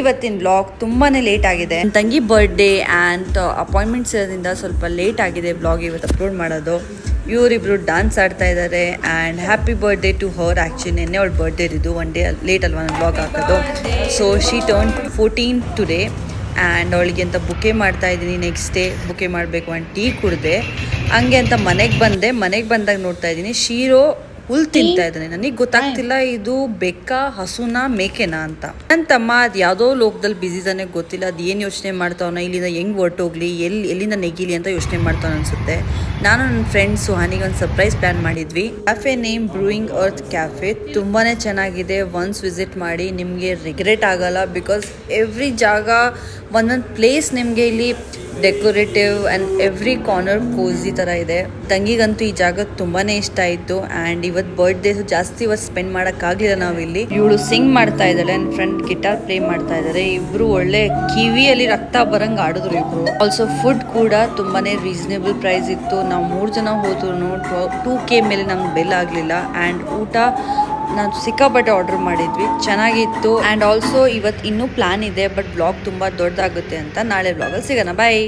ಇವತ್ತಿನ ಬ್ಲಾಗ್ ತುಂಬಾನೇ ಲೇಟ್ ಆಗಿದೆ. ನನ್ನ ತಂಗಿ ಬರ್ಡೇ ಆ್ಯಂಡ್ ಅಪಾಯಿಂಟ್ಮೆಂಟ್ಸ್ ಇರೋದ್ರಿಂದ ಸ್ವಲ್ಪ ಲೇಟ್ ಆಗಿದೆ ಬ್ಲಾಗ್ ಇವತ್ತು ಅಪ್ಲೋಡ್ ಮಾಡೋದು. ಇವರಿಬ್ರು ಡಾನ್ಸ್ ಆಡ್ತಾ ಇದ್ದಾರೆ and happy birthday to her. Actually ನಿನ್ನೆ ಅವಳು ಬರ್ಡೇ ಇರೋದು, ಒನ್ ಡೇ ಲೇಟ್ ಅಲ್ವಾ ನಾನು ಬ್ಲಾಗ್ ಹಾಕೋದು. So she turn 14 today and ಅವಳಿಗೆ ಅಂತ ಬುಕೆ ಮಾಡ್ತಾ ಇದ್ದೀನಿ. ನೆಕ್ಸ್ಟ್ ಡೇ ಬುಕೆ ಮಾಡಬೇಕು ಆ್ಯಂಡ್ ಟೀ ಕುಡಿದೆ. ಹಂಗೆ ಅಂತ ಮನೆಗೆ ಬಂದಾಗ ನೋಡ್ತಾ ಇದ್ದೀನಿ ಶೀರೋ ಹುಲ್ ತಿಂತಾ ಇದ್ದಾನೆ. ನನಗೆ ಗೊತ್ತಾಗ್ತಿಲ್ಲ ಇದು ಬೆಕ್ಕ, ಹಸುನಾ, ಮೇಕೆನಾ ಅಂತ. ನನ್ನ ತಮ್ಮ ಅದು ಯಾವುದೋ ಲೋಕದಲ್ಲಿ ಬಿಸಿ ಇದ್ದಾನೆ, ಗೊತ್ತಿಲ್ಲ ಅದು ಏನು ಯೋಚನೆ ಮಾಡ್ತಾವನ, ಇಲ್ಲಿಂದ ಹೆಂಗೆ ಹೊರಟೋಗ್ಲಿ, ಎಲ್ಲಿಂದ ನೆಗಿಲಿ ಅಂತ ಯೋಚನೆ ಮಾಡ್ತಾವ ಅನ್ಸುತ್ತೆ. ನಾನು ನನ್ನ ಫ್ರೆಂಡ್ಸ್ ಸುಹಾನಿಗೆ ಒಂದು ಸರ್ಪ್ರೈಸ್ ಪ್ಲಾನ್ ಮಾಡಿದ್ವಿ. Cafe name brewing earth cafe. ತುಂಬಾ ಚೆನ್ನಾಗಿದೆ. ಒನ್ಸ್ ವಿಸಿಟ್ ಮಾಡಿ, ನಿಮಗೆ ರಿಗ್ರೆಟ್ ಆಗಲ್ಲ. ಬಿಕಾಸ್ ಎವ್ರಿ ಜಾಗ ಒಂದೊಂದು ಪ್ಲೇಸ್ ನಿಮಗೆ ಇಲ್ಲಿ ಡೆಕೋರೇಟಿವ್ ಆ್ಯಂಡ್ ಎವ್ರಿ ಕಾರ್ನರ್ ಕೋಸಿ ಥರ ಇದೆ. ತಂಗಿಗಂತೂ ಈ ಜಾಗ ತುಂಬಾ ಇಷ್ಟ ಆಯಿತು. ಆ್ಯಂಡ್ ಇವತ್ತು ಬರ್ಡೇ ಜಾಸ್ತಿ ಇವತ್ತು ಸ್ಪೆಂಡ್ ಮಾಡೋಕ್ಕಾಗಲಿಲ್ಲ ನಾವಿಲ್ಲಿ. ಇವಳು ಸಿಂಗ್ ಮಾಡ್ತಾ ಇದ್ದಾಳೆ, ನನ್ನ ಫ್ರೆಂಡ್ ಗಿಟಾರ್ ಪ್ಲೇ ಮಾಡ್ತಾ ಇದ್ದಾರೆ. ಇಬ್ಬರು ಒಳ್ಳೆ ಕಿವಿಯಲ್ಲಿ ರಕ್ತ ಬರಂಗೆ ಆಡಿದ್ರು ಇಬ್ಬರು. ಆಲ್ಸೋ ಫುಡ್ ಕೂಡ ತುಂಬಾ ರೀಸನೇಬಲ್ ಪ್ರೈಸ್ ಇತ್ತು. ನಾವು 3 ಜನ ಹೋದ್ರೂ 2K ಮೇಲೆ ನಮ್ಗೆ ಬೆಲ್ ಆಗಲಿಲ್ಲ. ಆ್ಯಂಡ್ ಊಟ ನಾವು ಸಿಕ್ಕಾಪಟ್ಟೆ ಆರ್ಡರ್ ಮಾಡಿದ್ವಿ, ಚೆನ್ನಾಗಿತ್ತು. ಆ್ಯಂಡ್ ಆಲ್ಸೋ ಇವತ್ತು ಇನ್ನೂ ಪ್ಲಾನ್ ಇದೆ, ಬಟ್ ಬ್ಲಾಗ್ ತುಂಬ ದೊಡ್ಡದಾಗುತ್ತೆ ಅಂತ ನಾಳೆ ಬ್ಲಾಗಲ್ಲಿ ಸಿಗೋಣ. ಬಾಯ್.